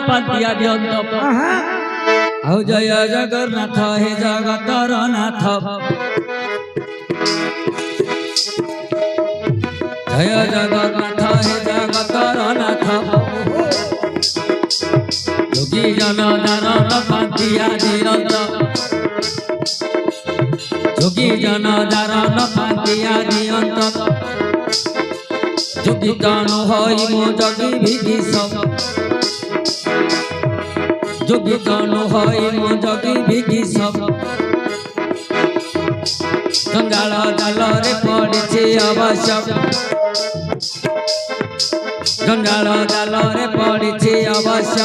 पातिया दियंत औ जय जगन्नाथ हे जगतर नाथ जय जगन्नाथ हे जगतर नाथ योगी जन दानव पातिया दियंत योगी जन दानव पातिया दियंत जोगी जन होई मो जगी भिगी सब जोगी जन होई मो जगी भिगी सब गंगाल जाल रे पड़े अवश्य गंगाल जाल रे पड़े अवश्य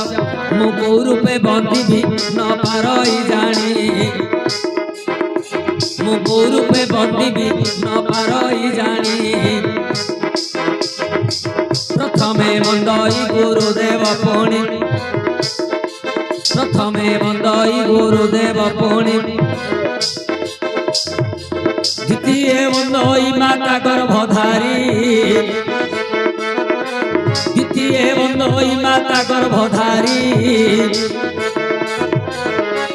मु को रूपे बंदी भी न पारई जानी मु को रूपे बंदी भी न पारई जानी प्रथमे बंदई गुरुदेव पुणी प्रथमे बंदई गुरुदेव पुणी द्वितीय बंदई माता गर्भधारी द्वितीय बंदई माता गर्भधारी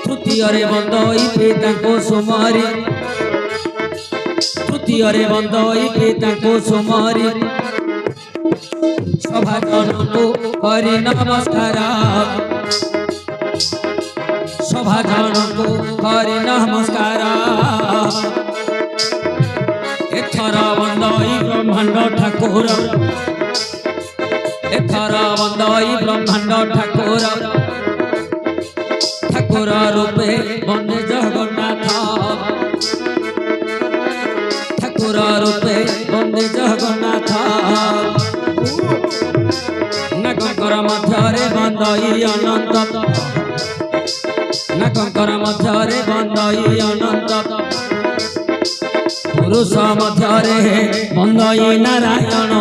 तृतीय बंदई पिता को सुमारी तृतीय बंदई पिता को सुमारी सभाजन को करी नमस्कार सभाजन को करी नमस्कार एथर बंदई ब्रह्मांड ठाकुर एथर बंदई ब्रह्मांड ठाकुर ठाकुर रूपे बंदे जगन्नाथ ठाकुर रूपे बंदे जगन्नाथ नाकंकर मध्यरे बंदई अनंत नाकंकर मध्यरे बंदई अनंत पुरुष मध्यरे बंदई नारायण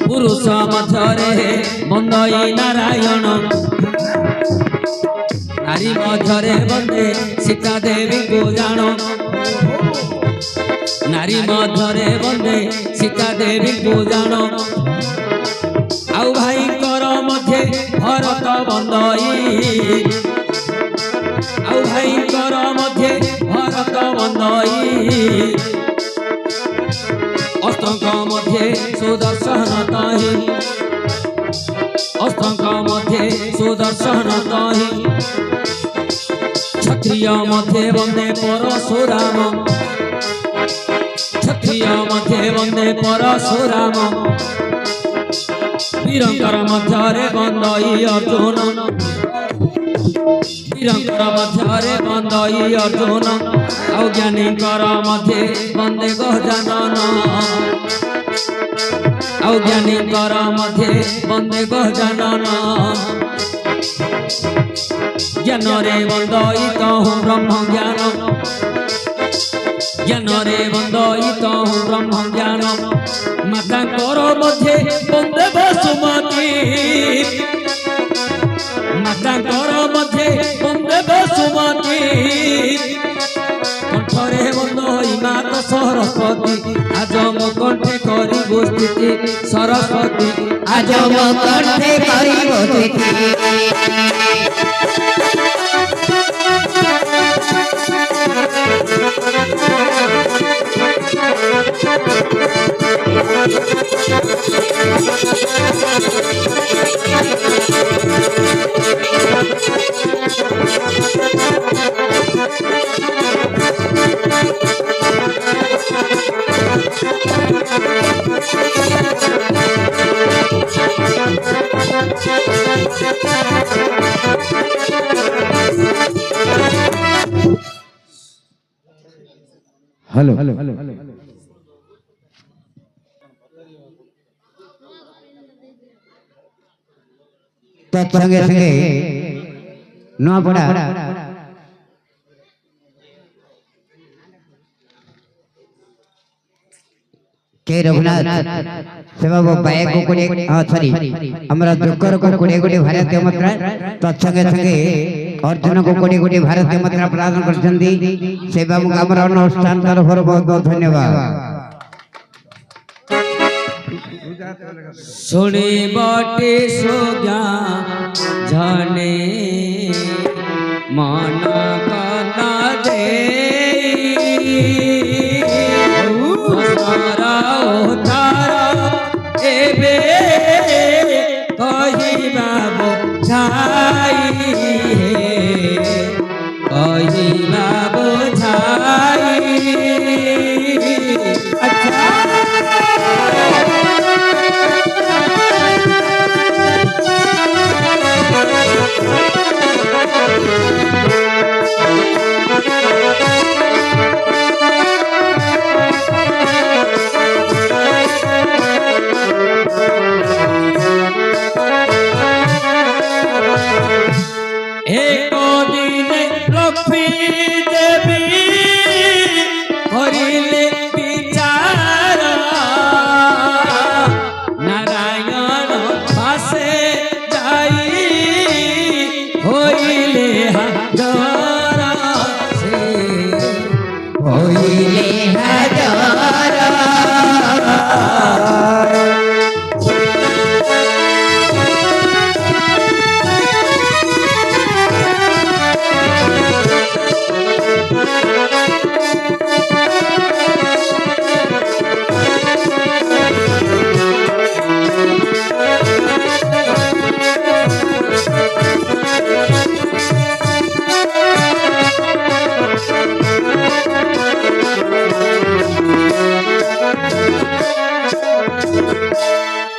पुरुष मध्यरे बंदई नारायण नारी मध्यरे बंदे सीता देवी को जान नारी मध्यरे बंदे सीता देवी को जान आउ भाई कर मध्य भरत बंदई आउ भाई कर मध्य भरत बंदई अस्तंक मध्य सुदर्शन तहि अस्तंक मध्य सुदर्शन तहि क्षत्रिय मध्य वंदे परशुराम क्षत्रिय मध्य वंदे परशुराम वीरंकर मध्यरे बंदई अर्जुन वीरंकर मध्यरे बंदई अर्जुन आउ ज्ञानीकर मध्य वंदे गजानन आउ ज्ञानीकर मध्य वंदे गजानन ज्ञान रे बंदई कहूँ ब्रह्म ज्ञान ज्ञान रे बंदई कहूँ ब्रह्म ज्ञान माता कर मध्य वंदे वसुमती माता कर मध्य वंदे वसुमती कंठरे बंदई माता सरस्वती आज मो कंठे करी स्थिति सरस्वती आज मो कंठे करी स्थिति हेलो संगे संगे नुआपड़ा के रघुनाथ सेवा वो बाय को कोड़े सॉरी हमरा दुकर को कोड़े कोड़े भारत मात्रा तत्संगे संगे अर्जुन को कोड़े कोड़े भारत मात्रा प्रदान करछंदी सेवा मुकामरा अनुष्ठान तरफ बहुत बहुत धन्यवाद। सुनी बाटे सो ज्ञान बुझाई कहिबा बुझाई अच्छा एक दिन लक्ष्मी देवी हरिले विचार नारायण पासे जाई होइले हजार से होइले हजार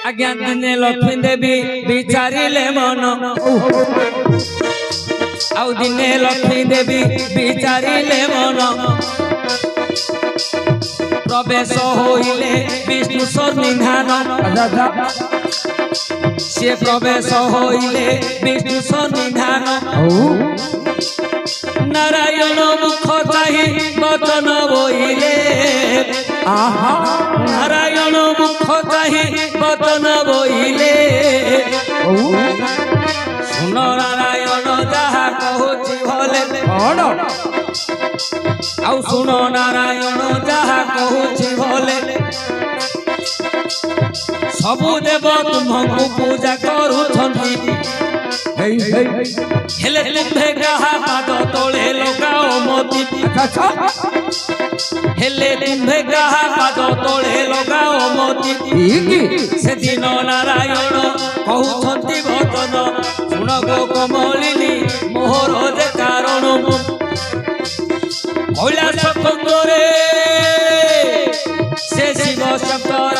आज्ञा दिने लक्ष्मी देवी विचारिले मन आउ दिने लक्ष्मी देवी विचारिले मन प्रवेश होइले विष्णु सन्निधान से प्रवेश होइले विष्णु सन्निधान नारायण मुख चाहि वचन बोइले नारायण मुख चाहि वचन बोइले सुन नारायण जहा कहूची भले आउ सुन नारायण जहा कहूची भले सबु देव तुमको पूजा करूछंती हेले तुम्भे गाहा पाद तोले लगाओ मोती हेले तुम्भे गाहा पाद तोले लगाओ मोती से दिन नारायण कहूछंती वचन सुन गो कमलिनी मोहर जे कारण कैलाश कुंजरे से शिव शंकर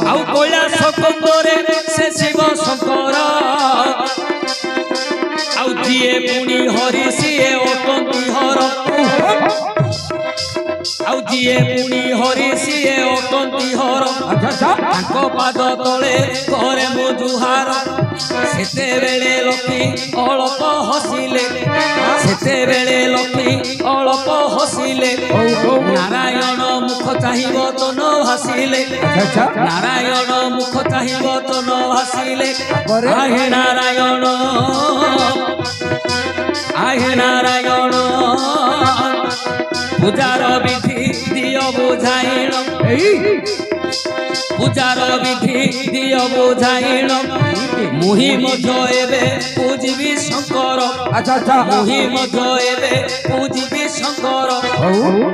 आउ कैलाश कुंजरे से शिव शंकर आउ जिए पुणी हरि सिए अटंती हर आउ जिए पुणी हरि सिए अटंती हर तांको पाद तले करे मु जुहार सेते बेले लक्ष्मी अल्प हसिले सेते बेले लक्ष्मी अल्प हसिले नारायण मुख चाहिब तो न भासिले नारायण मुख चाहिब तो न भासिले आहे नारायण पूजार विधि दियो बुझाइण पूजार विधि दियो बुझाइण मुहि मध्य एबे पूजिबी शंकर मुहि मध्य एबे पूजिबी शंकर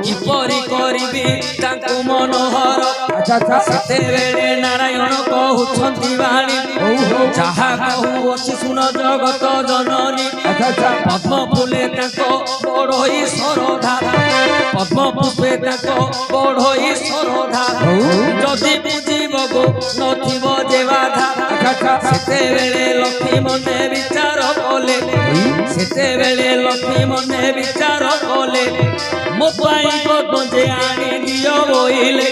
किपरि करिबी तांकु मनोहर सेतेबेले नारायण कहउछंती बाणी जाहा कहू अछि सुन जगत जननी पद्म फुले ताको बड़ई सरधा पद्म पुष्पे ताको बड़ई सरधा जदि बुझिब गो नथिब जे बाधा सेतेबेले लक्ष्मी मने विचार कले सेतेबेले लक्ष्मी मने विचार कले मो पाई पद्म जे आनी दियो बोइले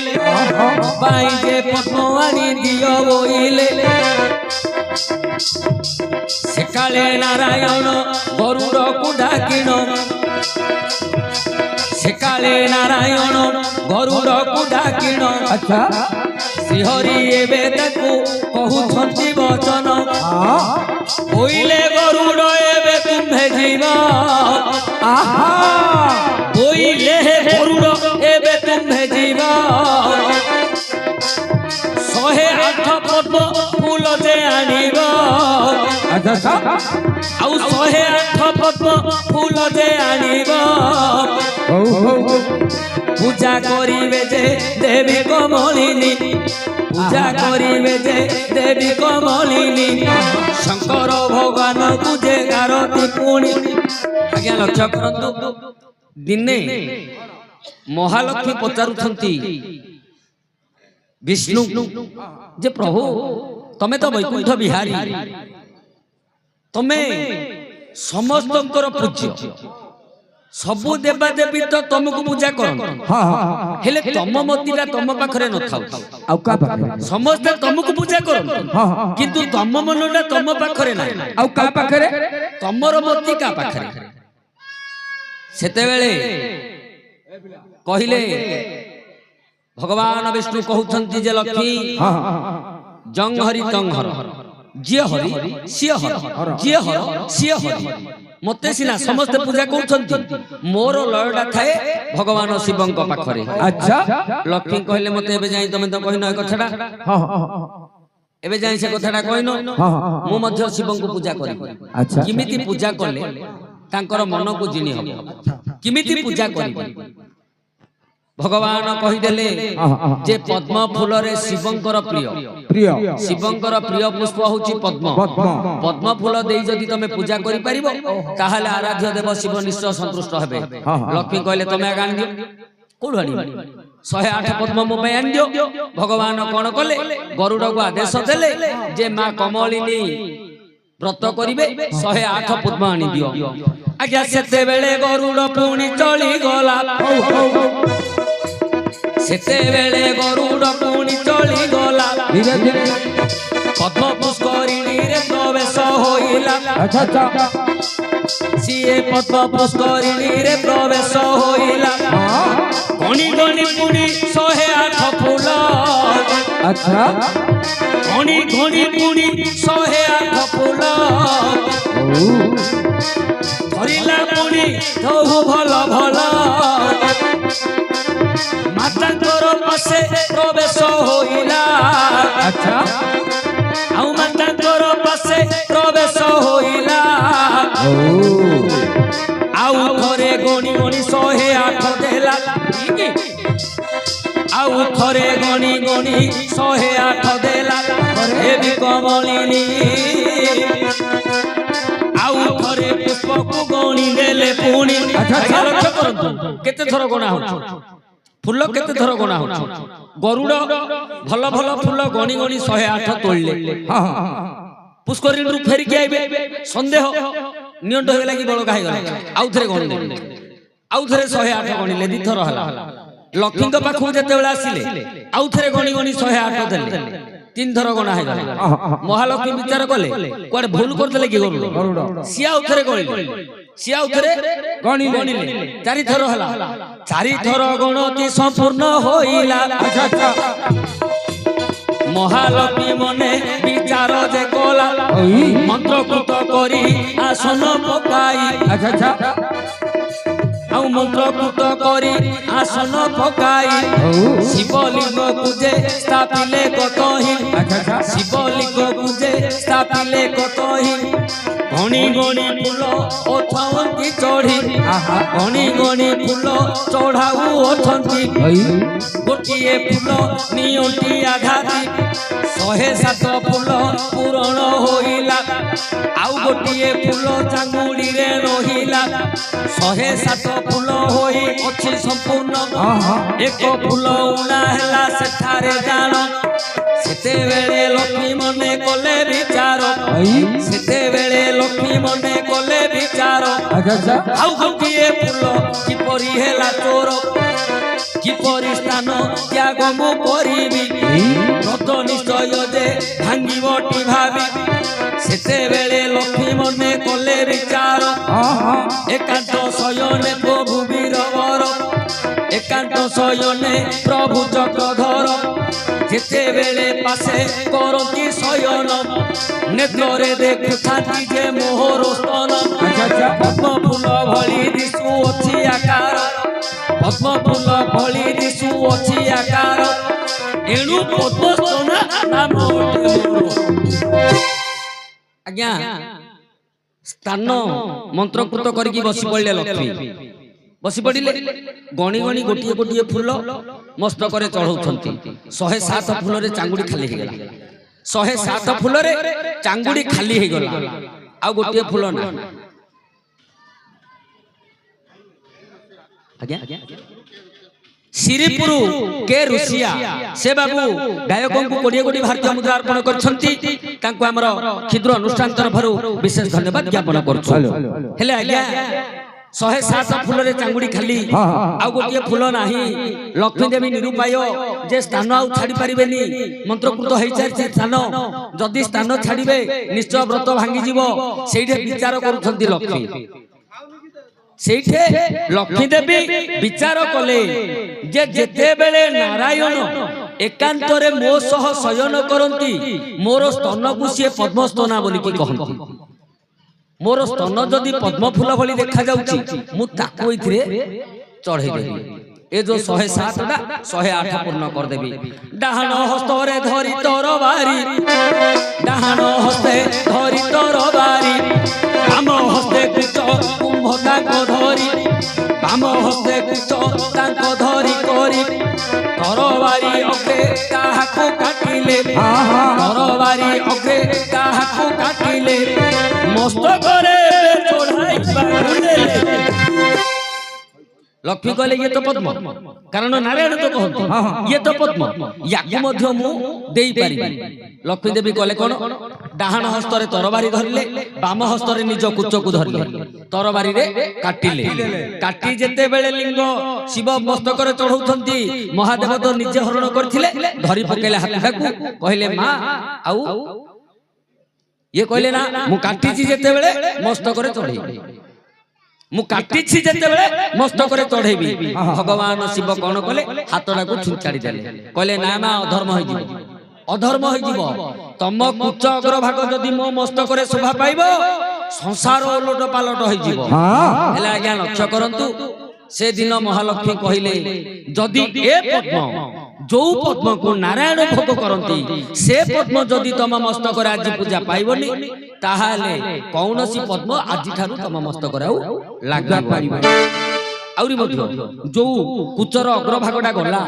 मो पाई जे पद्म आनी दियो बोइले सेकाले नारायण गरुड़ को डाकिण सेकाले नारायण गरुड़ को डाकिण अच्छा श्रीहरि एबे ताकू कहउछंती वचन बोइले गरुड़ एबे तुम्भे जीव बोइले गरुड़ एबे तुम्भे जीव 108 पद्म फूल जे आनिब आउ 108 पद्म फूल जे आनिब पूजा करिवे जे देवी कमलिनी ପୂଜା କରିବେ ଯେ ଦେବୀ କମଳିନୀ ଶଙ୍କର ଭଗବାନ ପୂଜେ ଆରତୀ ପୁଣି। ଆଜ୍ଞା ଲକ୍ଷ୍ୟ କରନ୍ତୁ, ଦିନେ ମହାଲକ୍ଷ୍ମୀ ପଚାରୁଛନ୍ତି ବିଷ୍ଣୁ ଯେ ପ୍ରଭୁ ତମେ ତ ବୈକୁଣ୍ଠ ବିହାରୀ, ତମେ ସମସ୍ତଙ୍କର ପୂଜ୍ୟ, ସବୁ ଦେବାଦେବୀ ତ ତମକୁ ପୂଜା କରନ୍ତି, ହେଲେ ତମ ମତିଟା ତମ ପାଖରେ ନଥାଉ, ସମସ୍ତେ ତମକୁ ପୂଜା କରନ୍ତି କିନ୍ତୁ ତମ ମନଟା ତମ ପାଖରେ ନାହିଁ, ଆଉ କାହା ପାଖରେ? ତମର ମତି କାହା ପାଖରେ? ସେତେବେଳେ କହିଲେ ଭଗବାନ ବିଷ୍ଣୁ କହୁଛନ୍ତି ଯେ ଲକ୍ଷ୍ମୀ ଜଂ ହରି ତଂ ହର, ଯିଏ ହରି ସିଏ ହର, ଯିଏ ହର ସିଏ ହରି। ମତେ ସିନା ସମସ୍ତେ ପୂଜା କରୁଛନ୍ତି, ମୋର ଲୟଟା ଥାଏ ଭଗବାନ ଶିବଙ୍କ ପାଖରେ। ଆଚ୍ଛା, ଲକ୍ଷ୍ମୀ କହିଲେ ମତେ ଏବେ ଯାଇ ତମେ ତ କହିନ ଏ କଥାଟା, ଏବେ ଯାଇ ସେ କଥାଟା କହିନ, ମୁଁ ମଧ୍ୟ ଶିବଙ୍କୁ ପୂଜା କରିବି। କେମିତି ପୂଜା କଲେ ତାଙ୍କର ମନକୁ ଜିଣି ହବ, କେମିତି ପୂଜା କରିବି? ଭଗବାନ କହିଦେଲେ ଯେ ପଦ୍ମ ଫୁଲରେ ଶିବଙ୍କର ପ୍ରିୟ, ଶିବଙ୍କର ପ୍ରିୟ ପୁଷ୍ପ ହଉଛି ପଦ୍ମ। ପଦ୍ମ ଫୁଲ ଦେଇ ଯଦି ତମେ ପୂଜା କରିପାରିବ ତାହେଲେ ଆରାଧ୍ୟ ଦେବ ଶିବ ନିଶ୍ଚୟ ସନ୍ତୁଷ୍ଟ ହେବେ। ଲକ୍ଷ୍ମୀ କହିଲେ ତମେ ଆଗ ଆଣିଦିଅ। କୋଉଠୁ ଆଣିବ? 108 ପଦ୍ମ ମୋ ପାଇଁ ଆଣିଦିଅ। ଭଗବାନ କଣ କଲେ? ଗରୁଡକୁ ଆଦେଶ ଦେଲେ ଯେ ମା କମଳିନୀ ବ୍ରତ କରିବେ, 108 ପଦ୍ମ ଆଣିଦିଅ। ଆଜ୍ଞା ସେତେବେଳେ ଗରୁଡ ପୁଣି ଚଳିଗଲା, ସେତେବେଳେ ଗରୁଡ ପୁଣି ଚଳିଗଲା, ପଦ୍ମ ପୁଷ୍କରିଣୀରେ ପ୍ରବେଶ ହୋଇଲା। ସିଏ ପଦ୍ମ ପୁଷ୍କରିଣୀରେ ପ୍ରବେଶ ହୋଇଲା, ଗଣି ଗଣି ପୁଣି 108 ଫୁଲ, ଗଣି ଗଣି ପୁଣି 108 ଫୁଲ ଧରିଲା ପୁଣି ସବୁ ଭଲ ଭଲ, ମାତାଙ୍କର ପାଶେ ପ୍ରବେଶ ହୋଇଲା, ଆଉ ମାତାଙ୍କର ପାଶେ ପ୍ରବେଶ ହୋଇଲା, ଆଉ ଥରେ ଗଣି ଗଣି 108 ଦେଲା, ଆଉ ଥରେ ଗଣି ଗଣି 108 ଦେଲା ଦେବୀ କମଳିନୀ, ଆଉ ଥରେ ପୁଷ୍ପକୁ ଗଣି ଦେଲେ ପୁଣି। ଲକ୍ଷ୍ୟ କରନ୍ତୁ କେତେ ଥର ଗଣା ହଉଛି ଫୁଲ, କେତେ ଥର ଗଣା ହଉଛି। ଗରୁଡ ଭଲ ଭଲ ଫୁଲ ଗଣି ଗଣି 108 ତୋଳିଲେ, ପୁଷ୍କରିଣୀରୁ ଫେରିକି ଆଇବେ, ସନ୍ଦେହ ନିଅଣ୍ଟ ହେଇଗଲା କି ବଳକା ହେଇଗଲା, ଆଉ ଥରେ ଗଣିଲେ, ଆଉ ଥରେ 108 ଗଣିଲେ, 2 ଥର ହେଲା। ଲକ୍ଷ୍ମୀଙ୍କ ପାଖକୁ ଯେତେବେଳେ ଆସିଲେ ଆଉ ଥରେ ଗଣି ଗଣି 108 ଦେଲେ, 3 ଥର ଗଣା ହେଇଗଲା। ମହାଲକ୍ଷ୍ମୀ ବିଚାର କଲେ କୁଆଡେ ଭୁଲ କରିଦେଲେ କି ଗରୁଡ, ସିଏ ଆଉ ଥରେ ଗଣିଲେ, ସିଏ ଆଉ ଥରେ ଗଣିଲେ, 4 ଥର ହେଲା। 4 ଥର ଗଣତି ସମ୍ପୂର୍ଣ୍ଣ ହୋଇଲା, ମହାଲକ୍ଷ୍ମୀ ମନେ ବିଚାର ଯେ କଲା, ମନ୍ତ୍ରକୃତ କରି ଆସନ ପକାଇ, ଆଉ ମନ୍ତ୍ରକୃତ କରି ଆସନ ପକାଇ, ଶିବଲିଙ୍ଗକୁ ଯେ ସ୍ଥାପିଲେ କତହି, ଶିବଲିଙ୍ଗକୁ ଯେ ସ୍ଥାପିଲେ କତହି, ଗଣି ଗଣି ଫୁଲ ଅଛନ୍ତି ଚଢି, ଗଣି ଗଣି ଫୁଲ ଚଢାଉ ଅଛନ୍ତି, ଗୋଟିଏ ଫୁଲ ନିଅଣ୍ଟି ଆଘାତି, 107 ଫୁଲ ପୂରଣ ହୋଇଲା, ଆଉ ଗୋଟିଏ ଫୁଲ ଚାଙ୍ଗୁଡିରେ ରହିଲା, 107 ଫୁଲ ହୋଇ ଅଛି ସମ୍ପୂର୍ଣ୍ଣ, ଏକ ଫୁଲ ଉଣା ହେଲା ସେଠାରେ ଜାଣ। ସେତେବେଳେ ଲକ୍ଷ୍ମୀ ମନେ କଲେ ବିଚାର, ସେତେବେଳେ ଲକ୍ଷ୍ମୀ ମନେ କଲେ ବିଚାର, ଆଉ ଗୋଟିଏ ଫୁଲ କିପରି ହେଲା ଚୋର, କିପରି ସ୍ଥାନ ତ୍ୟାଗ ମୁଁ କରିବି, ବ୍ରତ ନିଶ୍ଚୟ ଯେ ଭାଙ୍ଗିବଟି ଭାବି। ସେତେବେଳେ ଲକ୍ଷ୍ମୀ ମନେ କଲେ ବିଚାର, ଏକାନ୍ତ ଶୟନେ ପ୍ରଭୁ ବୀରବର, ଏକାନ୍ତ ଶୟନେ ପ୍ରଭୁ ଚକ୍ରଧର, ଯେତେବେଳେ ପାଶେ କରନ୍ତି ଶୟନ, ନେତ୍ରରେ ଦେଖୁଥାନ୍ତି ଯେ ମୋହର ସ୍ତନ, ପଦ୍ମ ଫୁଲ ଭଳି ଦିଶୁଅଛି ଆକାର, ପଦ୍ମ ଫୁଲ ଭଳି ଦିଶୁଅଛି ଆକାର, ଏଣୁ ପଦ୍ମସ୍ତନା ନାମ ଆଜ୍ଞା ସ୍ଥାନ ମନ୍ତ୍ରକୃତ କରିକି ବସି ପଡ଼ିଲେ ଲକ୍ଷ୍ମୀ। बसी पड़िले गणी गणी गोटे गोटे फूल मस्तक चढ़ाउछंती 107 फूल रे चांगुड़ी खाली हे गेला 107 फूल रे चांगुड़ी खाली हे गेला आ गोटे फूल ना आज्ञा श्रीपुर के रुसिया से बाबू गायकों को कोड़े कोड़ी भारतीय मुद्रा अर्पण करछंती तांको हमर क्षुद्र अनुष्ठान तरफरु विशेष धन्यवाद ज्ञापन करछु हेले आज्ञा 107 फूल रे चांगुड़ी खाली आ गोटे फूल नाही लक्ष्मी देवी निरुपाय जे स्थान आ छाड़ी परिबेनी मंत्रकृत होई चारि स्थान जदि स्थान छाड़िबे निश्चय व्रत भांगी जीवो सेइठे विचार करूछंती लक्ष्मी सेइठे लक्ष्मी देवी विचार कले जे जेते बेले नारायण एकांत रे मो सह शयन करंती मोर स्तन को से पद्मस्तना बोली की कहंती मोर स्तन जदि पद्म फूल भली देखा जाउची मु ताको इथिरे चढ़े देबी ए जो 107 टा 108 पूर्ण कर देबी डाहण हस्तरे धरि तरबारी डाहण हस्ते धरि तरबारी बाम हस्ते कुच कुंभ ताको धरि बाम हस्ते कुच ताको धरि करी तरबारी अग्रे काहाको काटिले तरबारी अग्रे काहाको काटिले मस्तक रे चढ़ाई बाहुले लक्ष्मी कहले ये तो पद्म कारण नारायण तो कहते ये तो पद्म याकु मध्य मु देई पारिबी लक्ष्मी देवी कहले कोन डाहाण हस्तरे तरबारी धरले बाम हस्तरे निज कुच को धरले तरबारी रे काटिले काटी जेते बेले लिंग शिव मस्तक रे चढ़ौथंती महादेव तो निजे हरण करथिले धरि पकेले हाथाकू कहले मां आउ ये कहले ना मु काटिची जेते बेले मस्तक रे चढ़ेबी मु काटिछि जेते बेले मस्तक रे चढ़ेबी भगवान शिव कोन कले हातडा को छुंचाड़ी देले कहले ना ना अधर्म होई जीवो तम कुच अग्र भाग जदि मो मस्तक रे शोभा पाइबो संसार ओलट पालट होई जीवो हेला आज्ञा लक्ष्य करंतु से दिन महालक्ष्मी कहिले जदि ए पद्म जो पद्म को नारायण भोग करंती से पद्म जदि तम मस्तक रे आज पूजा पाइबनी ताहाले कौनसी पद्म आज ठारू तम मस्तक रे लागबा पारिबो आउरी मध्य जो कुचर अग्रभागटा गला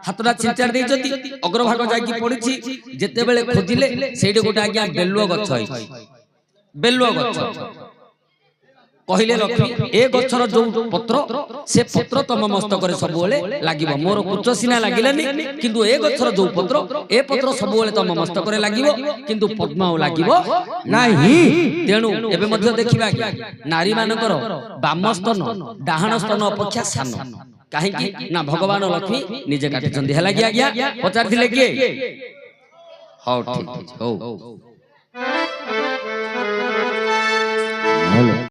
हातटा छिंचार देई जति अग्रभाग जाई पड़िछि जेते बेले खोजिले सेठी गोटा आज्ञा बेलुआ गछ है बेलुआ गछ कहले लक्ष्मी ए गछर जो पत्र से पत्र तम मस्तक रे सब बेले लागिबो मोर कुच सिना लागिलानी किंतु ए गछर जो पत्र ए पत्र सब बेले तम मस्तक रे लागिबो किंतु पद्म लागिबो नाही तेनु एबे मध्य देखिबा नारी मानकर बाम स्तन डाहाण स्तन अपेक्षा सान काहे कि ना भगवान लक्ष्मी निजे काटि चंदी हला गया पचार दिले के हाउ ठीक हो